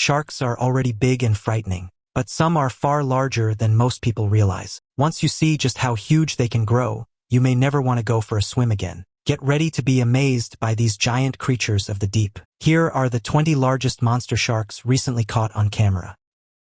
Sharks are already big and frightening, but some are far larger than most people realize. Once you see just how huge they can grow, you may never want to go for a swim again. Get ready to be amazed by these giant creatures of the deep. Here are the 20 largest monster sharks recently caught on camera.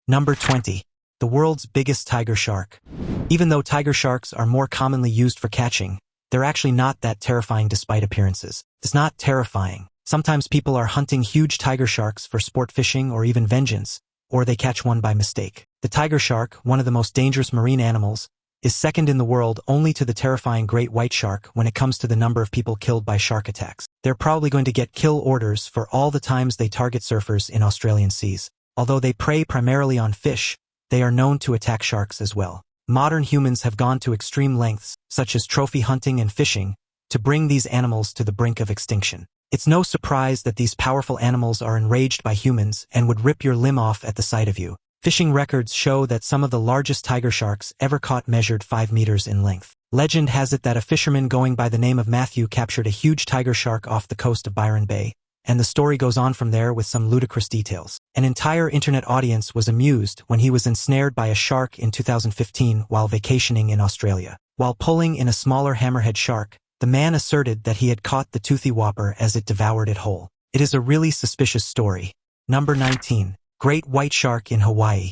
Number 20. The world's biggest tiger shark. Even though tiger sharks are more commonly used for catching, they're actually not that terrifying despite appearances. It's not terrifying. Sometimes people are hunting huge tiger sharks for sport fishing or even vengeance, or they catch one by mistake. The tiger shark, one of the most dangerous marine animals, is second in the world only to the terrifying great white shark when it comes to the number of people killed by shark attacks. They're probably going to get kill orders for all the times they target surfers in Australian seas. Although they prey primarily on fish, they are known to attack sharks as well. Modern humans have gone to extreme lengths, such as trophy hunting and fishing, to bring these animals to the brink of extinction. It's no surprise that these powerful animals are enraged by humans and would rip your limb off at the sight of you. Fishing records show that some of the largest tiger sharks ever caught measured 5 meters in length. Legend has it that a fisherman going by the name of Matthew captured a huge tiger shark off the coast of Byron Bay, and the story goes on from there with some ludicrous details. An entire internet audience was amused when he was ensnared by a shark in 2015 while vacationing in Australia. While pulling in a smaller hammerhead shark, the man asserted that he had caught the toothy whopper as it devoured it whole. It is a really suspicious story. Number 19. Great white shark in Hawaii.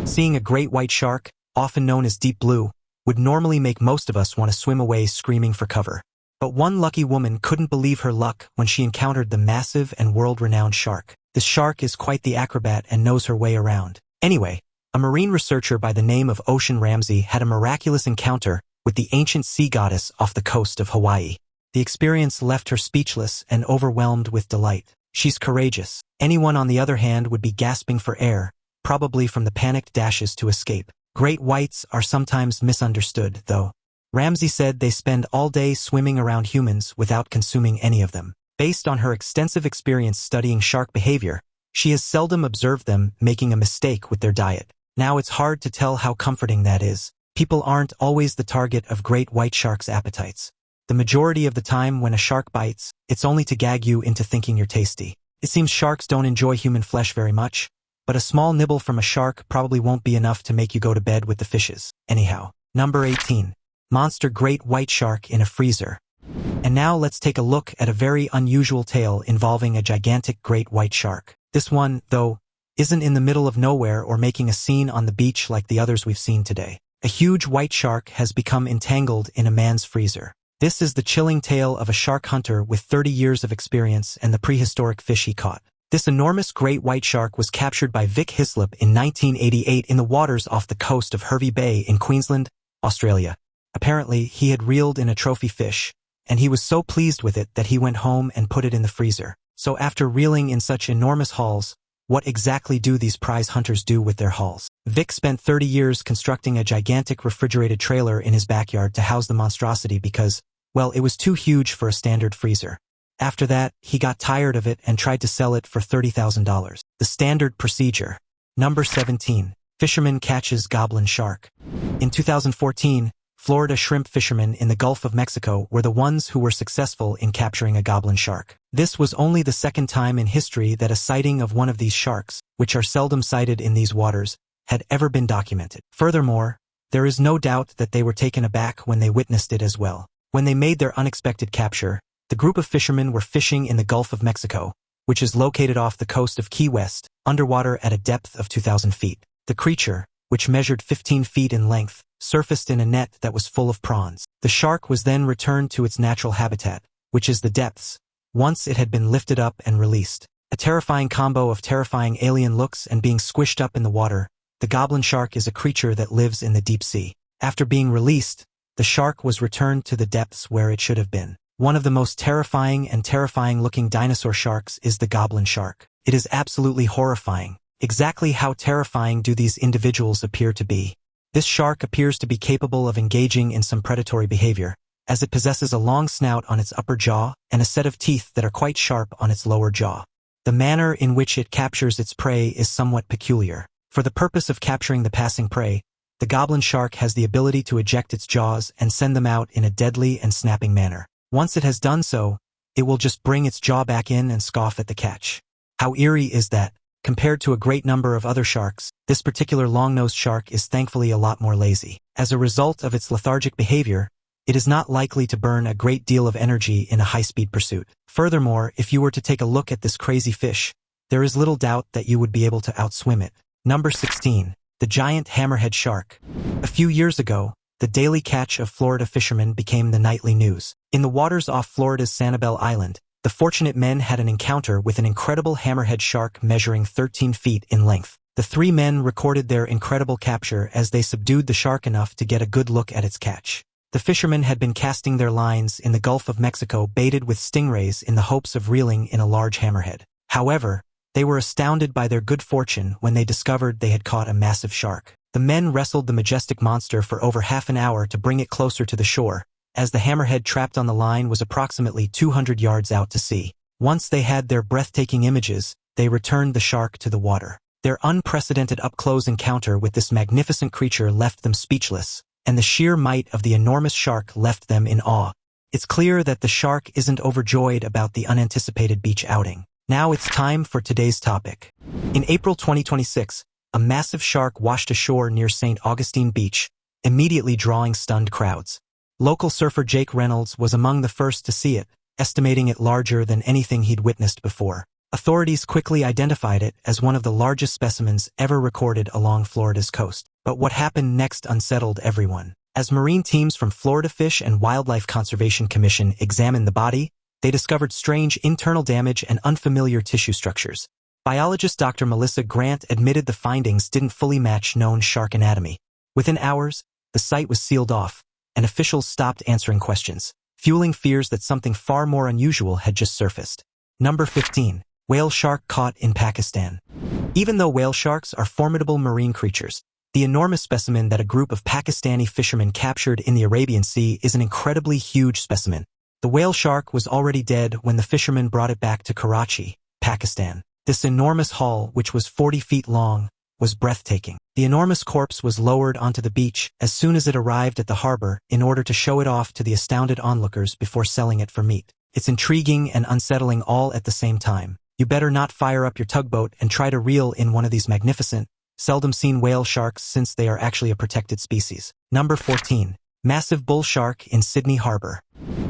Seeing a great white shark, often known as deep blue, would normally make most of us want to swim away screaming for cover. But one lucky woman couldn't believe her luck when she encountered the massive and world-renowned shark. This shark is quite the acrobat and knows her way around. Anyway, a marine researcher by the name of Ocean Ramsey had a miraculous encounter with the ancient sea goddess off the coast of Hawaii. The experience left her speechless and overwhelmed with delight. She's courageous. Anyone on the other hand would be gasping for air, probably from the panicked dashes to escape. Great whites are sometimes misunderstood, though. Ramsey said they spend all day swimming around humans without consuming any of them. Based on her extensive experience studying shark behavior, she has seldom observed them making a mistake with their diet. Now it's hard to tell how comforting that is. People aren't always the target of great white sharks' appetites. The majority of the time when a shark bites, it's only to gag you into thinking you're tasty. It seems sharks don't enjoy human flesh very much, but a small nibble from a shark probably won't be enough to make you go to bed with the fishes. Anyhow. Number 18. Monster great white shark in a freezer. And now let's take a look at a very unusual tale involving a gigantic great white shark. This one, though, isn't in the middle of nowhere or making a scene on the beach like the others we've seen today. A huge white shark has become entangled in a man's freezer. This is the chilling tale of a shark hunter with 30 years of experience and the prehistoric fish he caught. This enormous great white shark was captured by Vic Hislop in 1988 in the waters off the coast of Hervey Bay in Queensland, Australia. Apparently, he had reeled in a trophy fish, and he was so pleased with it that he went home and put it in the freezer. So after reeling in such enormous hauls, what exactly do these prize hunters do with their hauls? Vic spent 30 years constructing a gigantic refrigerated trailer in his backyard to house the monstrosity because, well, it was too huge for a standard freezer. After that, he got tired of it and tried to sell it for $30,000. The standard procedure. Number 17. Fisherman catches goblin shark. In 2014, Florida shrimp fishermen in the Gulf of Mexico were the ones who were successful in capturing a goblin shark. This was only the second time in history that a sighting of one of these sharks, which are seldom sighted in these waters, had ever been documented. Furthermore, there is no doubt that they were taken aback when they witnessed it as well. When they made their unexpected capture, the group of fishermen were fishing in the Gulf of Mexico, which is located off the coast of Key West, underwater at a depth of 2,000 feet. The creature, which measured 15 feet in length, surfaced in a net that was full of prawns. The shark was then returned to its natural habitat, which is the depths, once it had been lifted up and released. A terrifying combo of terrifying alien looks and being squished up in the water, the goblin shark is a creature that lives in the deep sea. After being released, the shark was returned to the depths where it should have been. One of the most terrifying looking dinosaur sharks is the goblin shark. It is absolutely horrifying. Exactly how terrifying do these individuals appear to be? This shark appears to be capable of engaging in some predatory behavior, as it possesses a long snout on its upper jaw and a set of teeth that are quite sharp on its lower jaw. The manner in which it captures its prey is somewhat peculiar. For the purpose of capturing the passing prey, the goblin shark has the ability to eject its jaws and send them out in a deadly and snapping manner. Once it has done so, it will just bring its jaw back in and scoff at the catch. How eerie is that? Compared to a great number of other sharks, this particular long-nosed shark is thankfully a lot more lazy. As a result of its lethargic behavior, it is not likely to burn a great deal of energy in a high-speed pursuit. Furthermore, if you were to take a look at this crazy fish, there is little doubt that you would be able to outswim it. Number 16. The giant hammerhead shark. A few years ago, the daily catch of Florida fishermen became the nightly news. In the waters off Florida's Sanibel Island, the fortunate men had an encounter with an incredible hammerhead shark measuring 13 feet in length. The three men recorded their incredible capture as they subdued the shark enough to get a good look at its catch. The fishermen had been casting their lines in the Gulf of Mexico baited with stingrays in the hopes of reeling in a large hammerhead. However, they were astounded by their good fortune when they discovered they had caught a massive shark. The men wrestled the majestic monster for over half an hour to bring it closer to the shore, as the hammerhead trapped on the line was approximately 200 yards out to sea. Once they had their breathtaking images, they returned the shark to the water. Their unprecedented up-close encounter with this magnificent creature left them speechless, and the sheer might of the enormous shark left them in awe. It's clear that the shark isn't overjoyed about the unanticipated beach outing. Now it's time for today's topic. In April 2026, a massive shark washed ashore near St. Augustine Beach, immediately drawing stunned crowds. Local surfer Jake Reynolds was among the first to see it, estimating it larger than anything he'd witnessed before. Authorities quickly identified it as one of the largest specimens ever recorded along Florida's coast. But what happened next unsettled everyone. As marine teams from Florida Fish and Wildlife Conservation Commission examined the body, they discovered strange internal damage and unfamiliar tissue structures. Biologist Dr. Melissa Grant admitted the findings didn't fully match known shark anatomy. Within hours, the site was sealed off, and officials stopped answering questions, fueling fears that something far more unusual had just surfaced. Number 15. Whale shark caught in Pakistan. Even though whale sharks are formidable marine creatures, the enormous specimen that a group of Pakistani fishermen captured in the Arabian Sea is an incredibly huge specimen. The whale shark was already dead when the fishermen brought it back to Karachi, Pakistan. This enormous haul, which was 40 feet long, was breathtaking. The enormous corpse was lowered onto the beach as soon as it arrived at the harbor in order to show it off to the astounded onlookers before selling it for meat. It's intriguing and unsettling all at the same time. You better not fire up your tugboat and try to reel in one of these magnificent, seldom-seen whale sharks since they are actually a protected species. Number 14. Massive bull shark in Sydney Harbor.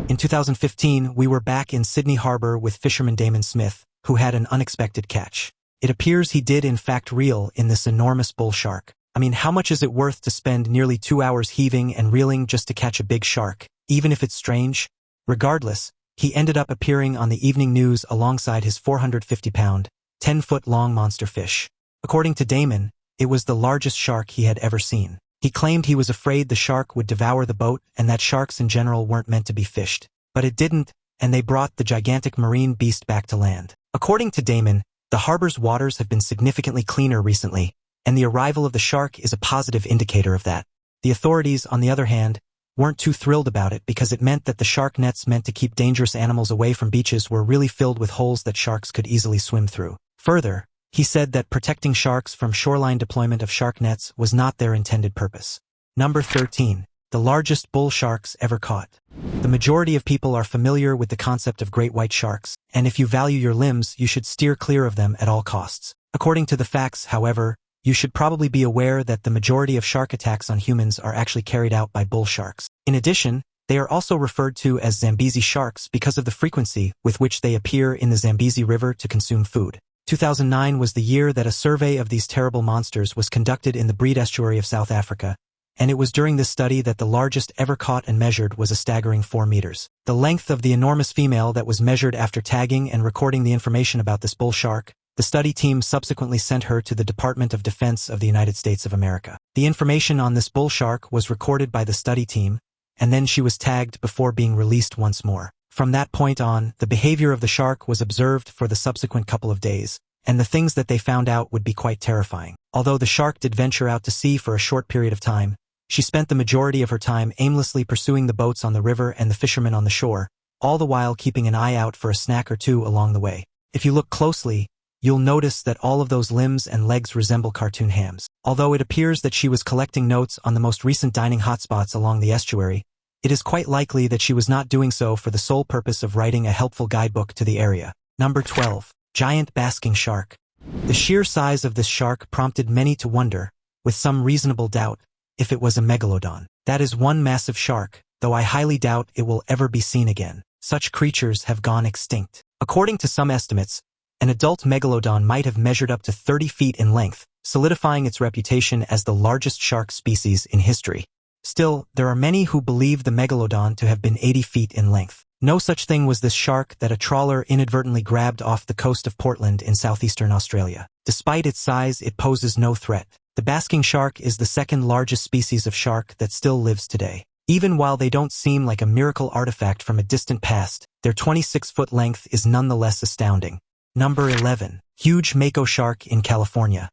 In 2015, we were back in Sydney Harbor with fisherman Damon Smith, who had an unexpected catch. It appears he did in fact reel in this enormous bull shark. I mean, how much is it worth to spend nearly 2 hours heaving and reeling just to catch a big shark, even if it's strange? Regardless, he ended up appearing on the evening news alongside his 450-pound, 10-foot-long monster fish. According to Damon, it was the largest shark he had ever seen. He claimed he was afraid the shark would devour the boat and that sharks in general weren't meant to be fished. But it didn't, and they brought the gigantic marine beast back to land. According to Damon, the harbor's waters have been significantly cleaner recently, and the arrival of the shark is a positive indicator of that. The authorities, on the other hand, weren't too thrilled about it because it meant that the shark nets meant to keep dangerous animals away from beaches were really filled with holes that sharks could easily swim through. Further, he said that protecting sharks from shoreline deployment of shark nets was not their intended purpose. Number 13. The largest bull sharks ever caught. The majority of people are familiar with the concept of great white sharks, and if you value your limbs, you should steer clear of them at all costs. According to the facts, however, you should probably be aware that the majority of shark attacks on humans are actually carried out by bull sharks. In addition, they are also referred to as Zambezi sharks because of the frequency with which they appear in the Zambezi River to consume food. 2009 was the year that a survey of these terrible monsters was conducted in the Breed estuary of South Africa, and it was during this study that the largest ever caught and measured was a staggering 4 meters. The length of the enormous female that was measured after tagging and recording the information about this bull shark, the study team subsequently sent her to the Department of Defense of the United States of America. The information on this bull shark was recorded by the study team, and then she was tagged before being released once more. From that point on, the behavior of the shark was observed for the subsequent couple of days, and the things that they found out would be quite terrifying. Although the shark did venture out to sea for a short period of time, she spent the majority of her time aimlessly pursuing the boats on the river and the fishermen on the shore, all the while keeping an eye out for a snack or two along the way. If you look closely, you'll notice that all of those limbs and legs resemble cartoon hams. Although it appears that she was collecting notes on the most recent dining hotspots along the estuary, it is quite likely that she was not doing so for the sole purpose of writing a helpful guidebook to the area. Number 12. Giant basking shark. The sheer size of this shark prompted many to wonder, with some reasonable doubt, if it was a megalodon. That is one massive shark, though I highly doubt it will ever be seen again. Such creatures have gone extinct. According to some estimates, an adult megalodon might have measured up to 30 feet in length, solidifying its reputation as the largest shark species in history. Still, there are many who believe the megalodon to have been 80 feet in length. No such thing was this shark that a trawler inadvertently grabbed off the coast of Portland in southeastern Australia. Despite its size, it poses no threat. The basking shark is the second largest species of shark that still lives today. Even while they don't seem like a miracle artifact from a distant past, their 26-foot length is nonetheless astounding. Number 11. Huge mako shark in California.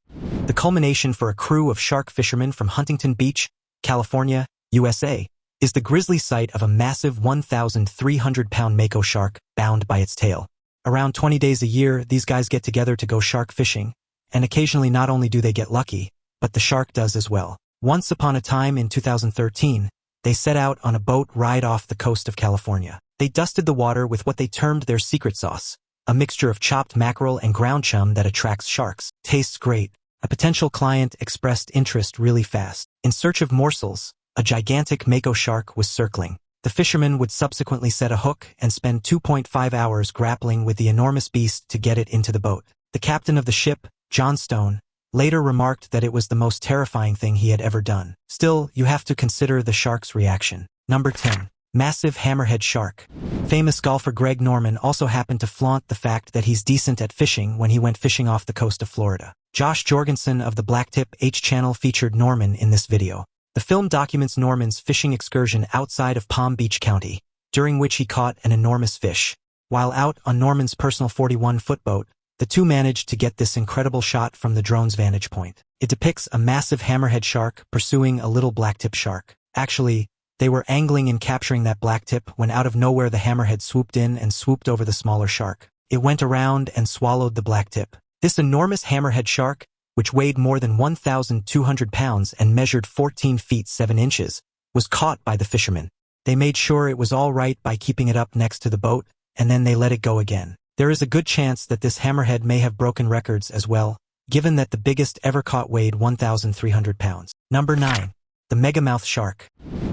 The culmination for a crew of shark fishermen from Huntington Beach, California, USA, is the grisly sight of a massive 1,300-pound mako shark bound by its tail. Around 20 days a year, these guys get together to go shark fishing, and occasionally not only do they get lucky, but the shark does as well. Once upon a time in 2013, they set out on a boat ride off the coast of California. They dusted the water with what they termed their secret sauce, a mixture of chopped mackerel and ground chum that attracts sharks. Tastes great. A potential client expressed interest really fast. In search of morsels, a gigantic mako shark was circling. The fishermen would subsequently set a hook and spend 2.5 hours grappling with the enormous beast to get it into the boat. The captain of the ship, John Stone, later remarked that it was the most terrifying thing he had ever done. Still, you have to consider the shark's reaction. Number 10. Massive hammerhead shark. Famous golfer Greg Norman also happened to flaunt the fact that he's decent at fishing when he went fishing off the coast of Florida. Josh Jorgensen of the Blacktip H channel featured Norman in this video. The film documents Norman's fishing excursion outside of Palm Beach County, during which he caught an enormous fish. While out on Norman's personal 41-foot boat, the two managed to get this incredible shot from the drone's vantage point. It depicts a massive hammerhead shark pursuing a little blacktip shark. Actually, they were angling and capturing that blacktip when out of nowhere the hammerhead swooped in and swooped over the smaller shark. It went around and swallowed the blacktip. This enormous hammerhead shark, which weighed more than 1,200 pounds and measured 14 feet 7 inches, was caught by the fishermen. They made sure it was all right by keeping it up next to the boat, and then they let it go again. There is a good chance that this hammerhead may have broken records as well, given that the biggest ever caught weighed 1,300 pounds. Number 9. The Megamouth shark.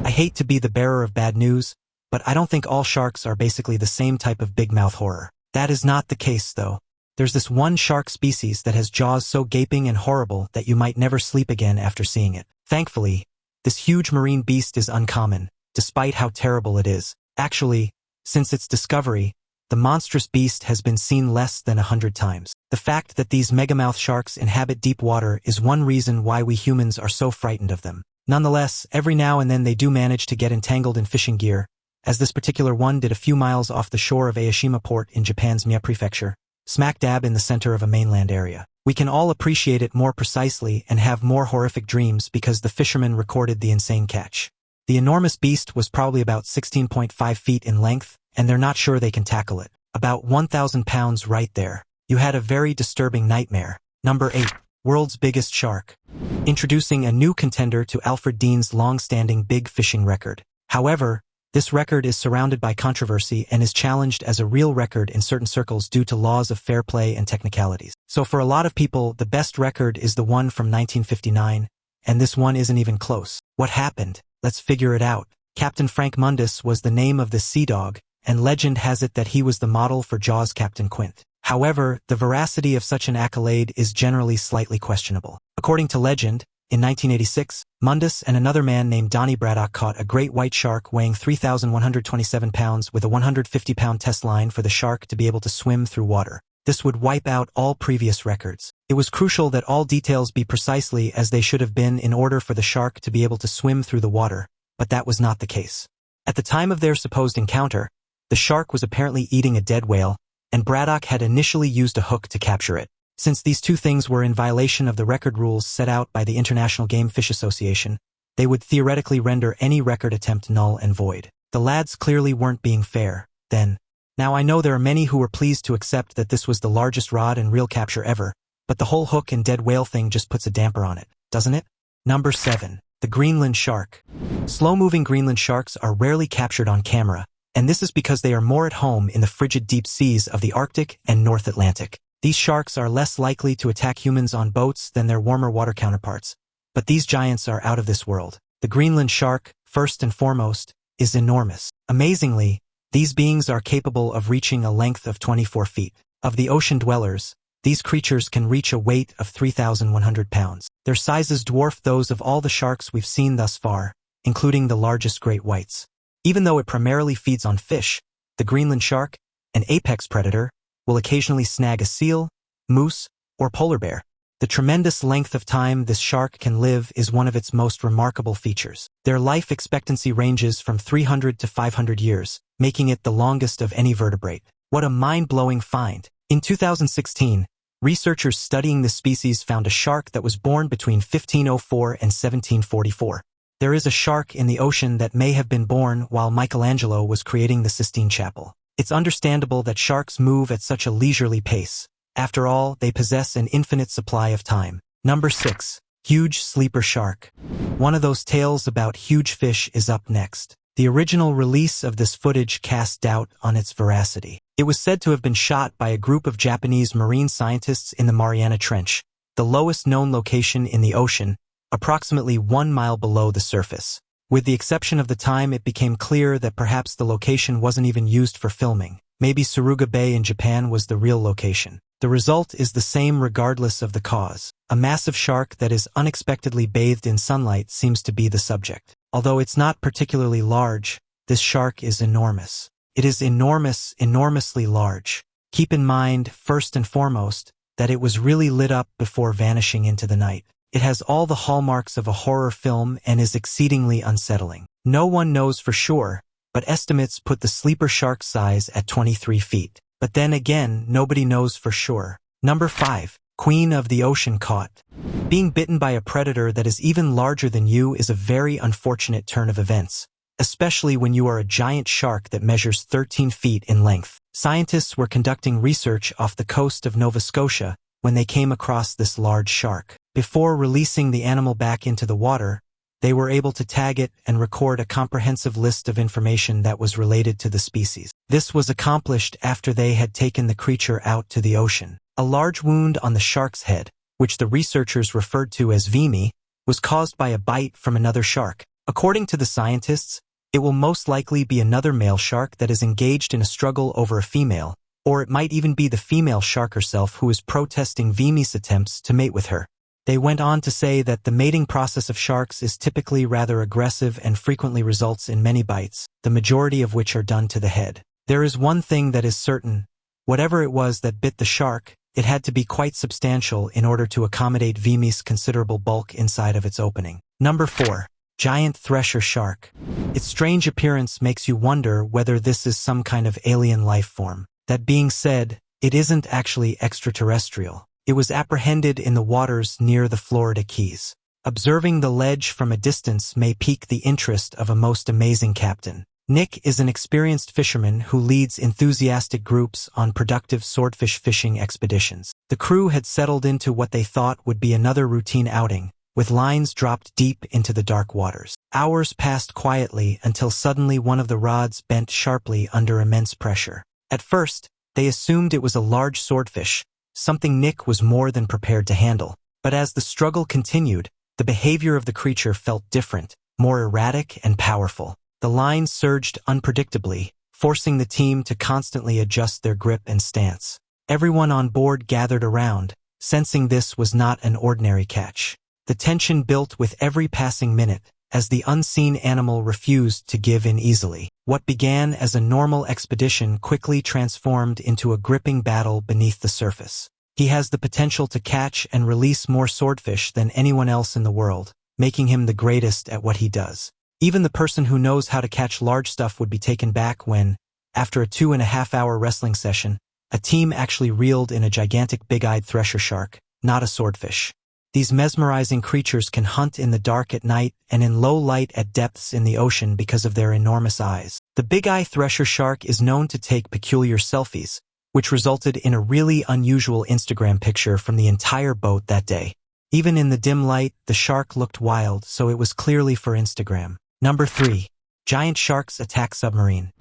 I hate to be the bearer of bad news, but I don't think all sharks are basically the same type of big mouth horror. That is not the case, though. There's this one shark species that has jaws so gaping and horrible that you might never sleep again after seeing it. Thankfully, this huge marine beast is uncommon, despite how terrible it is. Actually, since its discovery, the monstrous beast has been seen less than 100 times. The fact that these megamouth sharks inhabit deep water is one reason why we humans are so frightened of them. Nonetheless, every now and then they do manage to get entangled in fishing gear, as this particular one did a few miles off the shore of Aoshima Port in Japan's Mie Prefecture, smack dab in the center of a mainland area. We can all appreciate it more precisely and have more horrific dreams because the fishermen recorded the insane catch. The enormous beast was probably about 16.5 feet in length, and they're not sure they can tackle it. About 1,000 pounds right there. You had a very disturbing nightmare. Number 8. World's biggest shark. Introducing a new contender to Alfred Dean's long-standing big fishing record. However, this record is surrounded by controversy and is challenged as a real record in certain circles due to laws of fair play and technicalities. So for a lot of people, the best record is the one from 1959, and this one isn't even close. What happened? Let's figure it out. Captain Frank Mundus was the name of this sea dog, and legend has it that he was the model for Jaws' Captain Quint. However, the veracity of such an accolade is generally slightly questionable. According to legend, in 1986, Mundus and another man named Donnie Braddock caught a great white shark weighing 3,127 pounds with a 150-pound test line for the shark to be able to swim through water. This would wipe out all previous records. It was crucial that all details be precisely as they should have been in order for the shark to be able to swim through the water, but that was not the case. At the time of their supposed encounter, the shark was apparently eating a dead whale, and Braddock had initially used a hook to capture it. Since these two things were in violation of the record rules set out by the International Game Fish Association, they would theoretically render any record attempt null and void. The lads clearly weren't being fair, then. Now I know there are many who were pleased to accept that this was the largest rod and reel capture ever, but the whole hook and dead whale thing just puts a damper on it, doesn't it? Number 7. The Greenland Shark. Slow-moving Greenland sharks are rarely captured on camera, and this is because they are more at home in the frigid deep seas of the Arctic and North Atlantic. These sharks are less likely to attack humans on boats than their warmer water counterparts, but these giants are out of this world. The Greenland shark, first and foremost, is enormous. Amazingly, these beings are capable of reaching a length of 24 feet. Of the ocean dwellers, these creatures can reach a weight of 3,100 pounds. Their sizes dwarf those of all the sharks we've seen thus far, including the largest great whites. Even though it primarily feeds on fish, the Greenland shark, an apex predator, will occasionally snag a seal, moose, or polar bear. The tremendous length of time this shark can live is one of its most remarkable features. Their life expectancy ranges from 300 to 500 years, making it the longest of any vertebrate. What a mind-blowing find! In 2016, researchers studying the species found a shark that was born between 1504 and 1744. There is a shark in the ocean that may have been born while Michelangelo was creating the Sistine Chapel. It's understandable that sharks move at such a leisurely pace. After all, they possess an infinite supply of time. Number 6. Huge sleeper shark. One of those tales about huge fish is up next. The original release of this footage cast doubt on its veracity. It was said to have been shot by a group of Japanese marine scientists in the Mariana Trench, the lowest known location in the ocean, approximately 1 mile below the surface. With the exception of the time it became clear that perhaps the location wasn't even used for filming. Maybe Suruga Bay in Japan was the real location. The result is the same regardless of the cause. A massive shark that is unexpectedly bathed in sunlight seems to be the subject. Although it's not particularly large, this shark is enormous. It is enormously large. Keep in mind, first and foremost, that it was really lit up before vanishing into the night. It has all the hallmarks of a horror film and is exceedingly unsettling. No one knows for sure, but estimates put the sleeper shark's size at 23 feet. But then again, nobody knows for sure. Number 5. Queen of the ocean caught. Being bitten by a predator that is even larger than you is a very unfortunate turn of events, especially when you are a giant shark that measures 13 feet in length. Scientists were conducting research off the coast of Nova Scotia when they came across this large shark. Before releasing the animal back into the water, they were able to tag it and record a comprehensive list of information that was related to the species. This was accomplished after they had taken the creature out to the ocean. A large wound on the shark's head, which the researchers referred to as VMI, was caused by a bite from another shark. According to the scientists, it will most likely be another male shark that is engaged in a struggle over a female, or it might even be the female shark herself who is protesting VMI's attempts to mate with her. They went on to say that the mating process of sharks is typically rather aggressive and frequently results in many bites, the majority of which are done to the head. There is one thing that is certain. Whatever it was that bit the shark, it had to be quite substantial in order to accommodate VMI's considerable bulk inside of its opening. Number 4. Giant thresher shark. Its strange appearance makes you wonder whether this is some kind of alien life form. That being said, it isn't actually extraterrestrial. It was apprehended in the waters near the Florida Keys. Observing the ledge from a distance may pique the interest of a most amazing captain. Nick is an experienced fisherman who leads enthusiastic groups on productive swordfish fishing expeditions. The crew had settled into what they thought would be another routine outing, with lines dropped deep into the dark waters. Hours passed quietly until suddenly one of the rods bent sharply under immense pressure. At first, they assumed it was a large swordfish, something Nick was more than prepared to handle. But as the struggle continued, the behavior of the creature felt different, more erratic and powerful. The line surged unpredictably, forcing the team to constantly adjust their grip and stance. Everyone on board gathered around, sensing this was not an ordinary catch. The tension built with every passing minute, as the unseen animal refused to give in easily. What began as a normal expedition quickly transformed into a gripping battle beneath the surface. He has the potential to catch and release more swordfish than anyone else in the world, making him the greatest at what he does. Even the person who knows how to catch large stuff would be taken back when, after a 2.5-hour wrestling session, a team actually reeled in a gigantic big-eyed thresher shark, not a swordfish. These mesmerizing creatures can hunt in the dark at night and in low light at depths in the ocean because of their enormous eyes. The big-eye thresher shark is known to take peculiar selfies, which resulted in a really unusual Instagram picture from the entire boat that day. Even in the dim light, the shark looked wild, so it was clearly for Instagram. Number 3. Giant sharks attack submarine.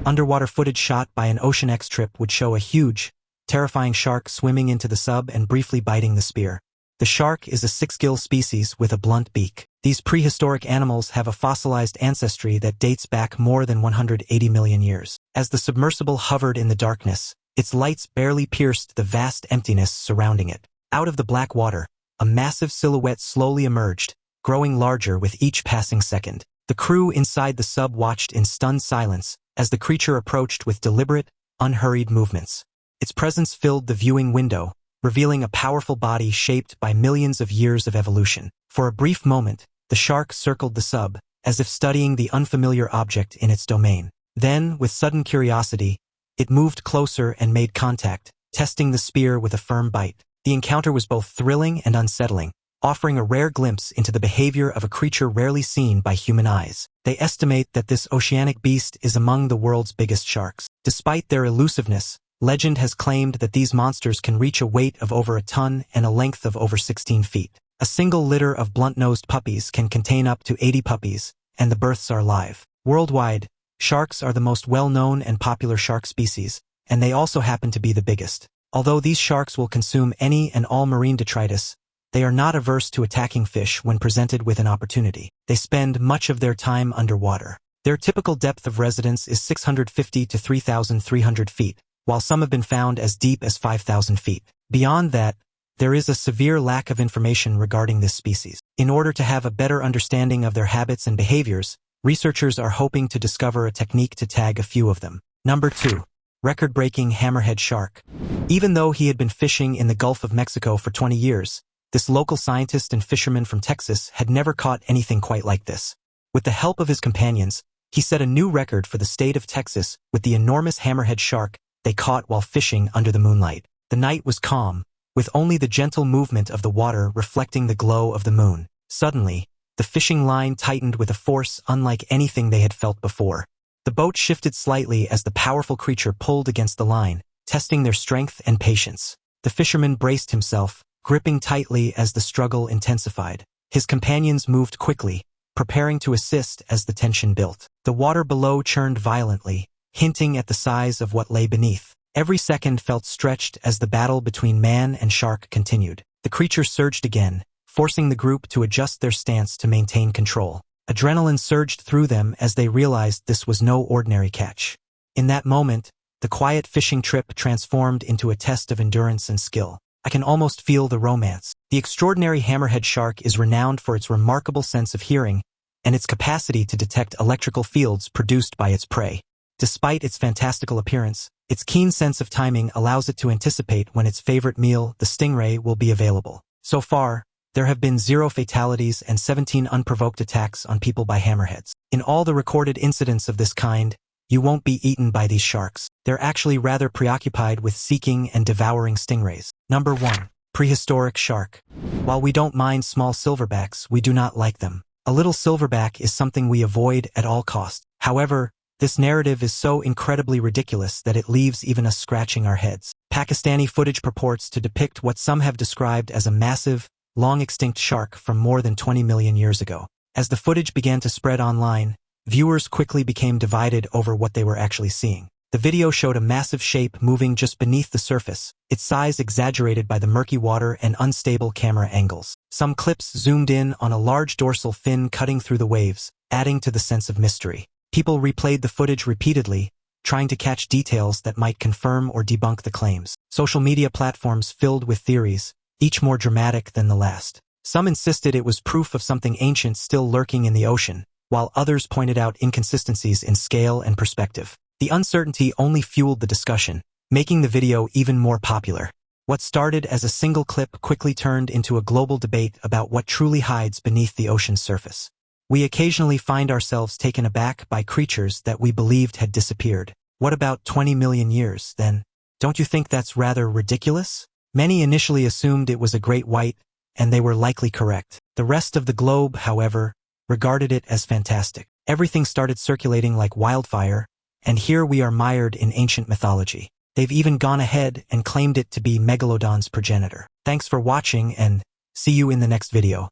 Underwater footage shot by an Ocean X trip would show a huge, terrifying shark swimming into the sub and briefly biting the spear. The shark is a six-gill species with a blunt beak. These prehistoric animals have a fossilized ancestry that dates back more than 180 million years. As the submersible hovered in the darkness, its lights barely pierced the vast emptiness surrounding it. Out of the black water, a massive silhouette slowly emerged, growing larger with each passing second. The crew inside the sub watched in stunned silence as the creature approached with deliberate, unhurried movements. Its presence filled the viewing window, revealing a powerful body shaped by millions of years of evolution. For a brief moment, the shark circled the sub, as if studying the unfamiliar object in its domain. Then, with sudden curiosity, it moved closer and made contact, testing the spear with a firm bite. The encounter was both thrilling and unsettling, offering a rare glimpse into the behavior of a creature rarely seen by human eyes. They estimate that this oceanic beast is among the world's biggest sharks. Despite their elusiveness, legend has claimed that these monsters can reach a weight of over a ton and a length of over 16 feet. A single litter of blunt-nosed puppies can contain up to 80 puppies, and the births are live. Worldwide, sharks are the most well-known and popular shark species, and they also happen to be the biggest. Although these sharks will consume any and all marine detritus, they are not averse to attacking fish when presented with an opportunity. They spend much of their time underwater. Their typical depth of residence is 650 to 3,300 feet, while some have been found as deep as 5,000 feet. Beyond that, there is a severe lack of information regarding this species. In order to have a better understanding of their habits and behaviors, researchers are hoping to discover a technique to tag a few of them. Number 2. Record-breaking hammerhead shark. Even though he had been fishing in the Gulf of Mexico for 20 years, this local scientist and fisherman from Texas had never caught anything quite like this. With the help of his companions, he set a new record for the state of Texas with the enormous hammerhead shark they caught while fishing under the moonlight. The night was calm, with only the gentle movement of the water reflecting the glow of the moon. Suddenly, the fishing line tightened with a force unlike anything they had felt before. The boat shifted slightly as the powerful creature pulled against the line, testing their strength and patience. The fisherman braced himself, gripping tightly as the struggle intensified. His companions moved quickly, preparing to assist as the tension built. The water below churned violently, hinting at the size of what lay beneath. Every second felt stretched as the battle between man and shark continued. The creature surged again, forcing the group to adjust their stance to maintain control. Adrenaline surged through them as they realized this was no ordinary catch. In that moment, the quiet fishing trip transformed into a test of endurance and skill. I can almost feel the romance. The extraordinary hammerhead shark is renowned for its remarkable sense of hearing and its capacity to detect electrical fields produced by its prey. Despite its fantastical appearance, its keen sense of timing allows it to anticipate when its favorite meal, the stingray, will be available. So far, there have been 0 fatalities and 17 unprovoked attacks on people by hammerheads. In all the recorded incidents of this kind, you won't be eaten by these sharks. They're actually rather preoccupied with seeking and devouring stingrays. Number 1. Prehistoric shark. While we don't mind small silverbacks, we do not like them. A little silverback is something we avoid at all costs. However, this narrative is so incredibly ridiculous that it leaves even us scratching our heads. Pakistani footage purports to depict what some have described as a massive, long-extinct shark from more than 20 million years ago. As the footage began to spread online, viewers quickly became divided over what they were actually seeing. The video showed a massive shape moving just beneath the surface, its size exaggerated by the murky water and unstable camera angles. Some clips zoomed in on a large dorsal fin cutting through the waves, adding to the sense of mystery. People replayed the footage repeatedly, trying to catch details that might confirm or debunk the claims. Social media platforms filled with theories, each more dramatic than the last. Some insisted it was proof of something ancient still lurking in the ocean, while others pointed out inconsistencies in scale and perspective. The uncertainty only fueled the discussion, making the video even more popular. What started as a single clip quickly turned into a global debate about what truly hides beneath the ocean's surface. We occasionally find ourselves taken aback by creatures that we believed had disappeared. What about 20 million years, then? Don't you think that's rather ridiculous? Many initially assumed it was a great white, and they were likely correct. The rest of the globe, however, regarded it as fantastic. Everything started circulating like wildfire, and here we are mired in ancient mythology. They've even gone ahead and claimed it to be Megalodon's progenitor. Thanks for watching, and see you in the next video.